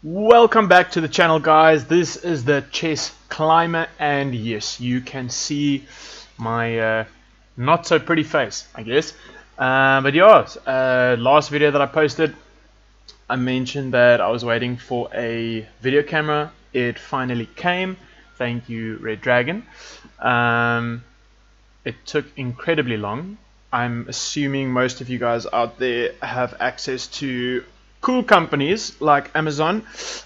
Welcome back to the channel, guys. This is the chess climber, and yes, you can see my not so pretty face, I guess. But yeah, last video that I posted, I mentioned that I was waiting for a video camera. It finally came. Thank you, Red Dragon. It took incredibly long. I'm assuming most of you guys out there have access to cool companies like Amazon.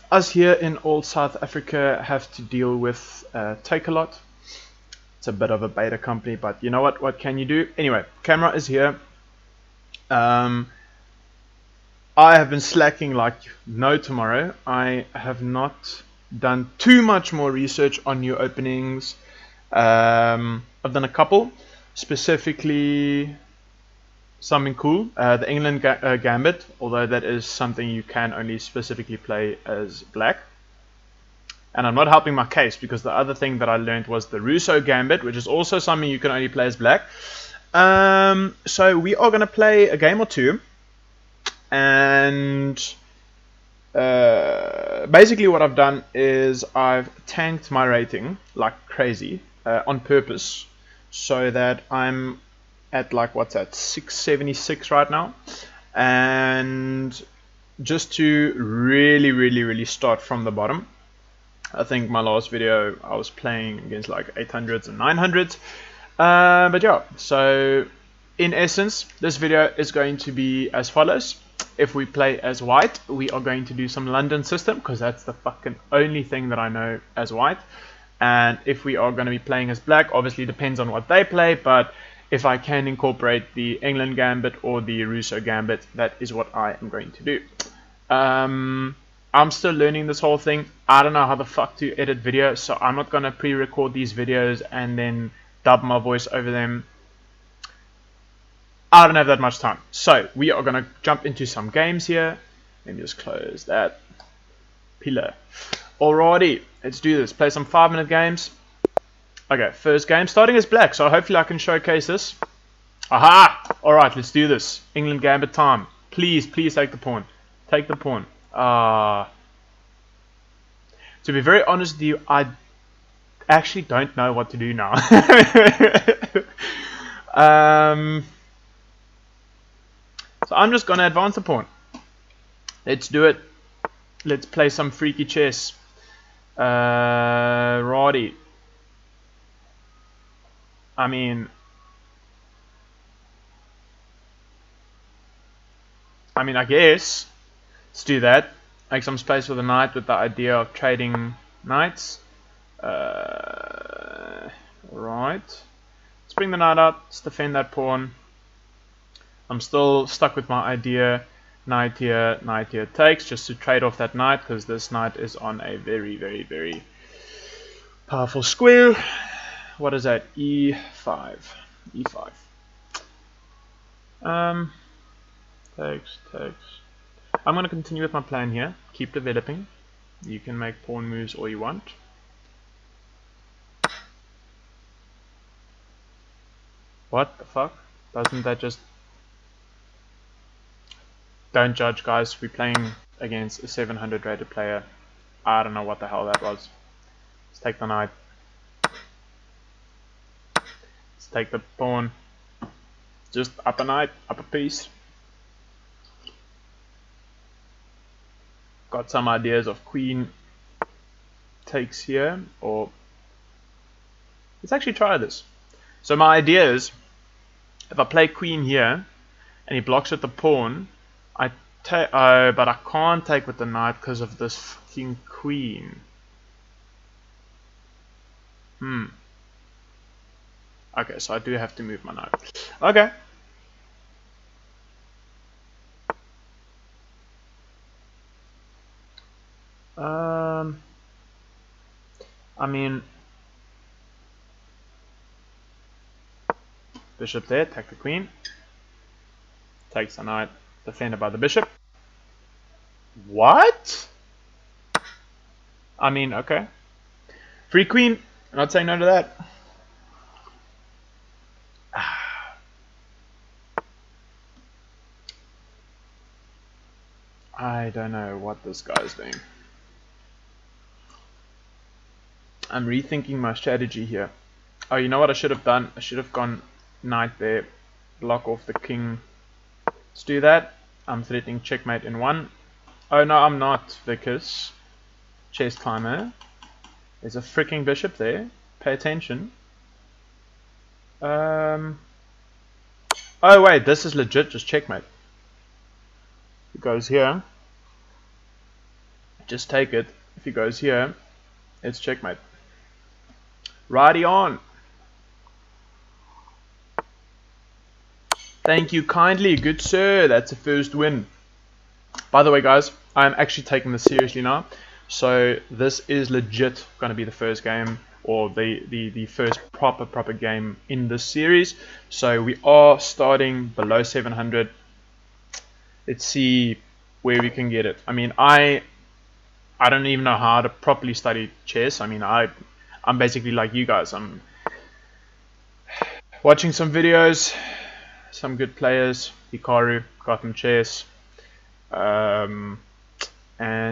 Us here in old South Africa have to deal with Takealot. It's a bit of a beta company, but you know what? What can you do? Anyway, camera is here. I have been slacking like no tomorrow. I have not done too much more research on new openings. I've done a couple, specifically something cool, the Englund Gambit, although that is something you can only specifically play as black. And I'm not helping my case, because the other thing that I learned was the Rousseau Gambit, which is also something you can only play as black. So we are going to play a game or two, and basically what I've done is I've tanked my rating like crazy on purpose, so that I'm at like, what's that, 676 right now. And just to really start from the bottom, I think my last video I was playing against like 800s and 900s. But yeah, so in essence, this video is going to be as follows. If we play as white, we are going to do some London system, because that's the fucking only thing that I know as white. And if we are going to be playing as black, obviously depends on what they play, but if I can incorporate the Englund Gambit or the Rousseau Gambit, that is what I am going to do. I'm still learning this whole thing. I don't know how the fuck to edit video, so I'm not going to pre-record these videos and then dub my voice over them. I don't have that much time. So we are going to jump into some games here. Let me just close that pillar. Alrighty, let's do this. Play some 5-minute games. Okay, first game, starting as black, so hopefully I can showcase this. Aha! Alright, let's do this. Englund Gambit time. Please take the pawn. Take the pawn. To be very honest with you, I actually don't know what to do now. So I'm just going to advance the pawn. Let's do it. Let's play some freaky chess. Righty. I mean, I guess let's do that. Make some space for the knight with the idea of trading knights. Right. Let's bring the knight out. Let's defend that pawn. I'm still stuck with my idea. Knight here takes, just to trade off that knight, because this knight is on a very powerful square. What is that? E5. E5. Takes. I'm going to continue with my plan here. Keep developing. You can make pawn moves all you want. What the fuck? Doesn't that just... Don't judge, guys. We're playing against a 700 rated player. I don't know what the hell that was. Let's take the knight. Let's take the pawn. Just up a knight, up a piece. Got some ideas of queen takes here, or let's actually try this. So my idea is, if I play queen here and he blocks with the pawn, I take, but I can't take with the knight because of this fucking queen. Okay, so I do have to move my knight. Okay. I mean, bishop there, take the queen. Takes the knight, defended by the bishop. What? I mean, okay. Free queen. I'm not saying no to that. I don't know what this guy is doing. I'm rethinking my strategy here. Oh, you know what I should have done? I should have gone knight there, block off the king. Let's do that. I'm threatening checkmate in one. Oh no, I'm not, Vickers. Chess climber. There's a freaking bishop there. Pay attention. Oh wait, this is legit just checkmate. If he goes here, just take it. If he goes here, it's checkmate. Righty on. Thank you kindly, good sir. That's a first win. By the way, guys, I'm actually taking this seriously now. So this is legit going to be the first game, or the first proper game in this series. So we are starting below 700. Let's see where we can get it. I mean, I don't even know how to properly study chess. I mean, I'm basically like you guys. I'm watching some videos, some good players, Hikaru, Gotham Chess, and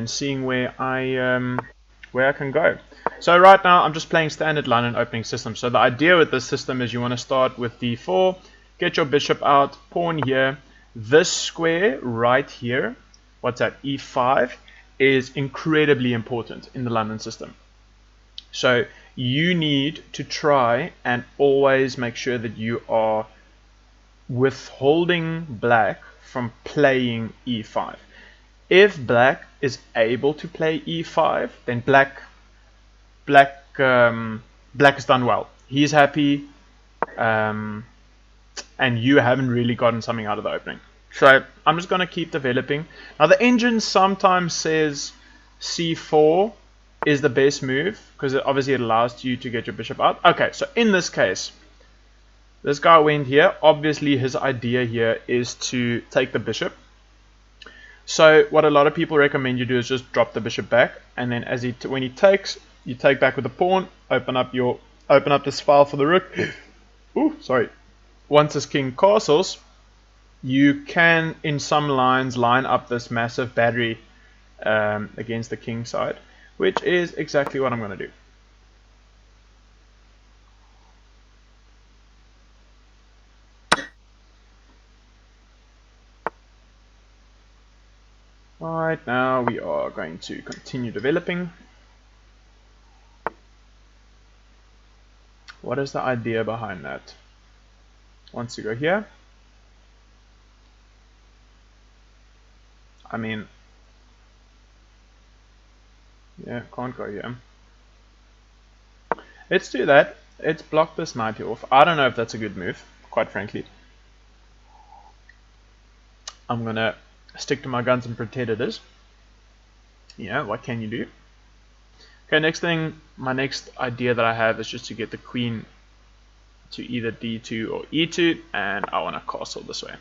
seeing where I can go. So right now I'm just playing standard London opening system. So the idea with this system is you want to start with d4, get your bishop out, pawn here. This square right here, what's that, e5, is incredibly important in the London system. So you need to try and always make sure that you are withholding black from playing e5. If black is able to play e5, then black has done well. He's happy, and you haven't really gotten something out of the opening. So I'm just going to keep developing. Now the engine sometimes says c4 is the best move because obviously it allows you to get your bishop out. Okay, so in this case, this guy went here. Obviously his idea here is to take the bishop. So what a lot of people recommend you do is just drop the bishop back, and then as when he takes, you take back with the pawn, open up this file for the rook. Ooh, sorry. Once his king castles, you can in some lines line up this massive battery against the king side, which is exactly what I'm going to do. Alright, now we are going to continue developing. What is the idea behind that? Wants to go here. I mean, yeah, can't go here. Let's do that. Let's block this knight here off. I don't know if that's a good move, quite frankly. I'm gonna stick to my guns and pretend it is. Yeah, what can you do? Okay, next thing, my next idea that I have is just to get the queen to either d2 or e2, and I want to castle this way.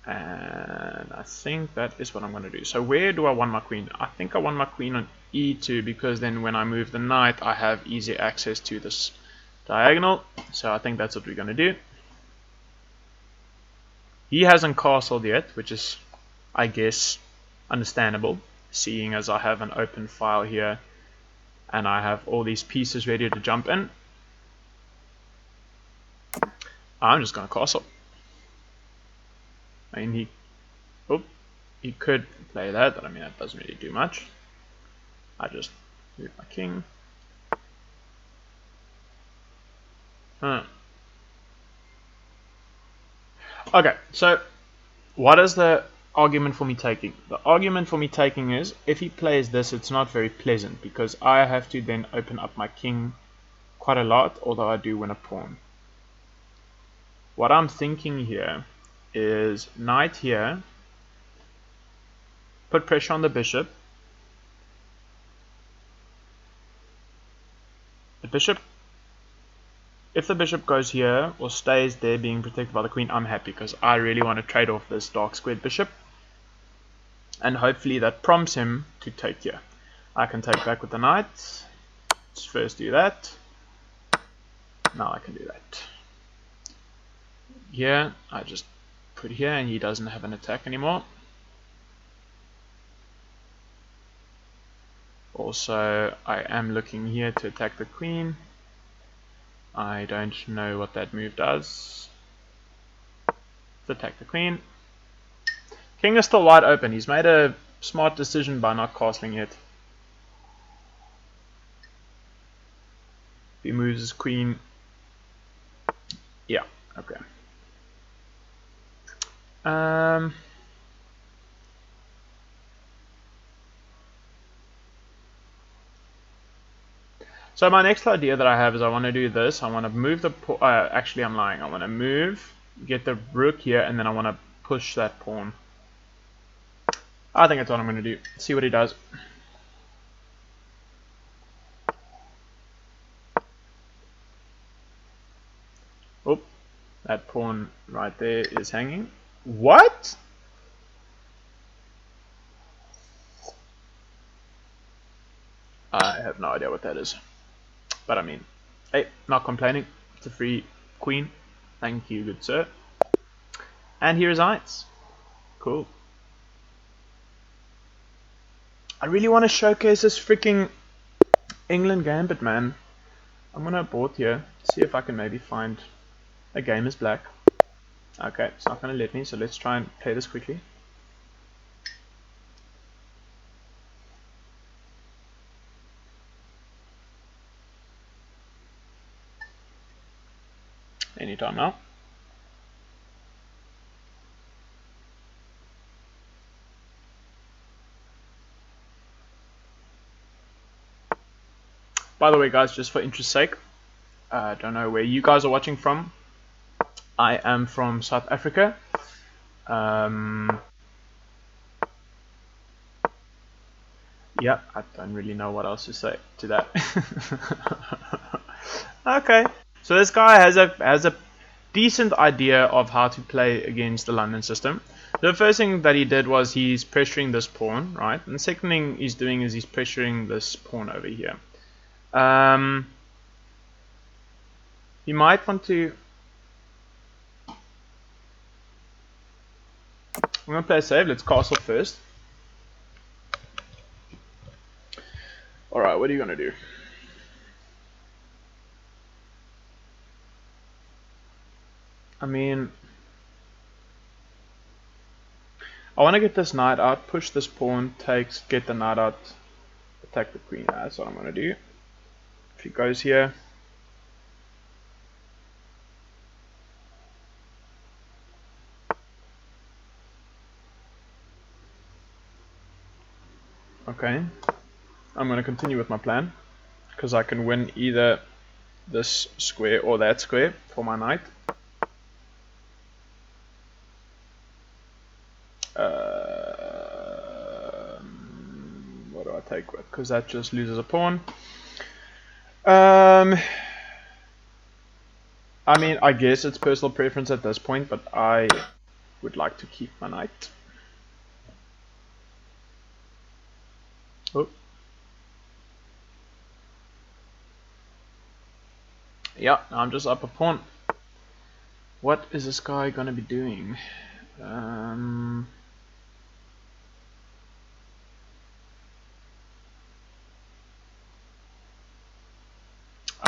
And I think that is what I'm going to do. So where do I want my queen? I think I want my queen on e2, because then when I move the knight I have easy access to this diagonal. So I think that's what we're going to do. He hasn't castled yet, which is, I guess, understandable, seeing as I have an open file here and I have all these pieces ready to jump in. I'm just going to castle. I mean, he could play that, but I mean that doesn't really do much. I just move my king. Okay, so what is the argument for me taking? The argument for me taking is, if he plays this, it's not very pleasant, because I have to then open up my king quite a lot, although I do win a pawn. What I'm thinking here is knight here, put pressure on the bishop. The bishop, if the bishop goes here or stays there being protected by the queen, I'm happy, because I really want to trade off this dark squared bishop, and hopefully that prompts him to take here. I can take back with the knight. Let's first do that. Now I can do that. Here I just put here, and he doesn't have an attack anymore. Also, I am looking here to attack the queen. I don't know what that move does. Let's attack the queen. King is still wide open. He's made a smart decision by not castling yet. He moves his queen. Yeah, okay. So my next idea that I have is I want to do this. I want to move the actually I'm lying. I want to move, get the rook here, and then I want to push that pawn. I think that's what I'm going to do. See what he does. Oh, that pawn right there is hanging. What? I have no idea what that is. But I mean, hey, not complaining. It's a free queen. Thank you, good sir. And here is Eins. Cool. I really want to showcase this freaking Englund Gambit, man. I'm gonna abort here, see if I can maybe find a game as black. Okay, it's not gonna let me, so let's try and play this quickly. Anytime now. By the way, guys, just for interest's sake, I don't know where you guys are watching from. I am from South Africa. Yeah, I don't really know what else to say to that. Okay, so this guy has a decent idea of how to play against the London system. The first thing that he did was he's pressuring this pawn, right? And the second thing he's doing is he's pressuring this pawn over here. You might want to. I'm gonna play a save. Let's castle first. All right, what are you gonna do? I mean, I want to get this knight out, push this pawn, takes, get the knight out, attack the queen. That's what I'm gonna do. If he goes here. Okay, I'm going to continue with my plan because I can win either this square or that square for my knight. What do I take with? Because that just loses a pawn. I mean, I guess it's personal preference at this point, but I would like to keep my knight. Oh. Yeah, I'm just up a pawn. What is this guy gonna be doing? I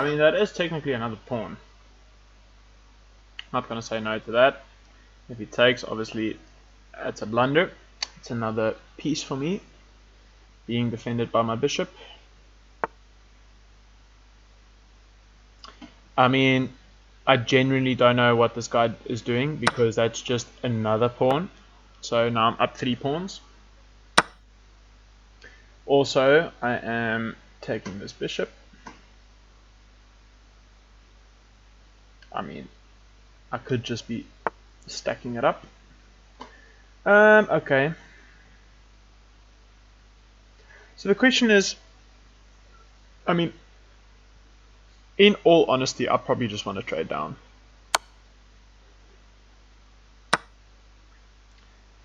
mean, that is technically another pawn. Not gonna say no to that. If he takes, obviously, that's a blunder. It's another piece for me, being defended by my bishop. I mean, I genuinely don't know what this guy is doing because that's just another pawn. So now I'm up 3 pawns. Also, I am taking this bishop. I mean, I could just be stacking it up. Okay. So the question is, I mean, in all honesty, I probably just want to trade down.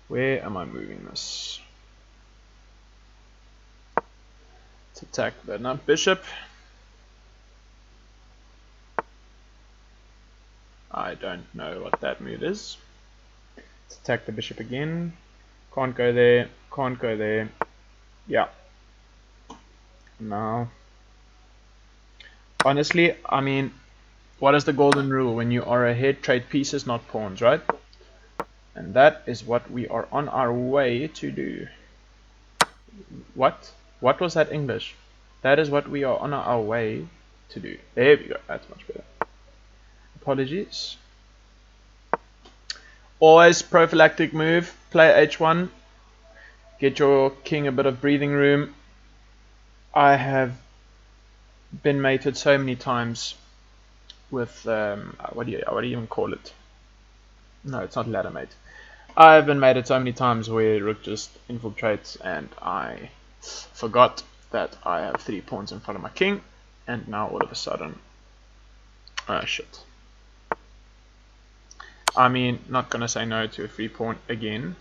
Where am I moving this? Let's attack the nut bishop. I don't know what that move is. Let's attack the bishop again. Can't go there. Can't go there. Yeah. Now, honestly, I mean, what is the golden rule? When you are ahead, trade pieces, not pawns, right? And that is what we are on our way to do. What? What was that English? That is what we are on our way to do. There we go. That's much better. Apologies. Always prophylactic move. Play h1. Get your king a bit of breathing room. I have been mated so many times with what do you even call it? No, it's not ladder mate. I've been mated so many times where rook just infiltrates and I forgot that I have 3 pawns in front of my king, and now all of a sudden, shit. I mean, not gonna say no to a free pawn again.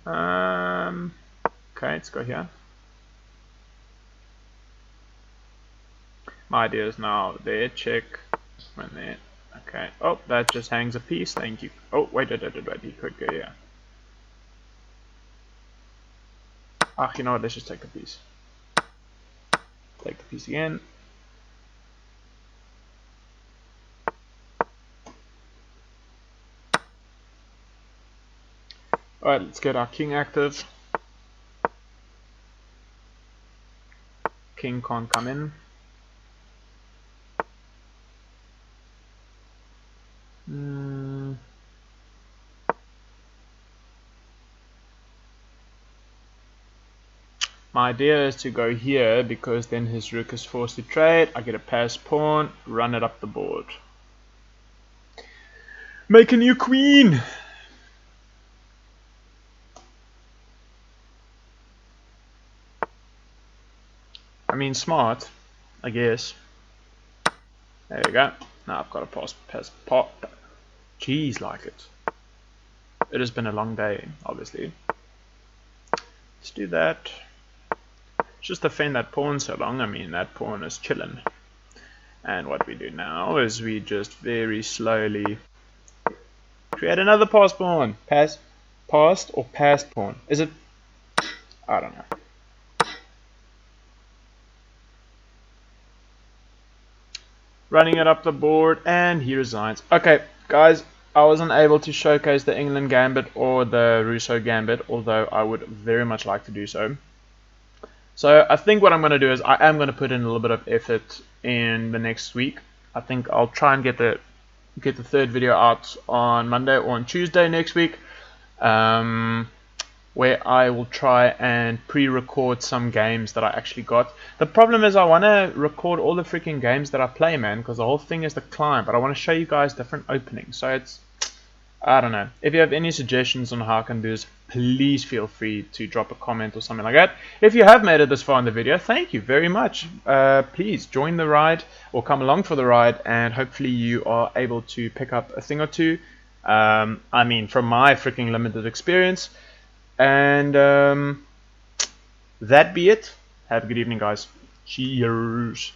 Okay, let's go here. My idea is now there, check, when there. Okay. Oh, that just hangs a piece. Thank you. Oh, wait. He could go here. Ah, you know what? Let's just take the piece. Take the piece again. Alright, let's get our king active. King can't come in. My idea is to go here because then his rook is forced to trade. I get a pass pawn, run it up the board. Make a new queen! I mean, smart, I guess. There we go. Now I've got to pass pot. Jeez, like it. It has been a long day, obviously. Let's do that. Just defend that pawn so long. I mean, that pawn is chilling. And what we do now is we just very slowly create another pass pawn. Passed or passed pawn? Is it? I don't know. Running it up the board, and he resigns. Okay, guys, I wasn't able to showcase the Englund Gambit or the Rousseau Gambit, although I would very much like to do so. So I think what I'm going to do is I am going to put in a little bit of effort in the next week. I think I'll try and get the third video out on Monday or on Tuesday next week, where I will try and pre-record some games that I actually got. The problem is I want to record all the freaking games that I play, man, because the whole thing is the climb, but I want to show you guys different openings. So it's, I don't know. If you have any suggestions on how I can do this, please feel free to drop a comment or something like that. If you have made it this far in the video, thank you very much. Please join the ride or come along for the ride, and hopefully you are able to pick up a thing or two. I mean, from my freaking limited experience. And that be it. Have a good evening, guys. Cheers.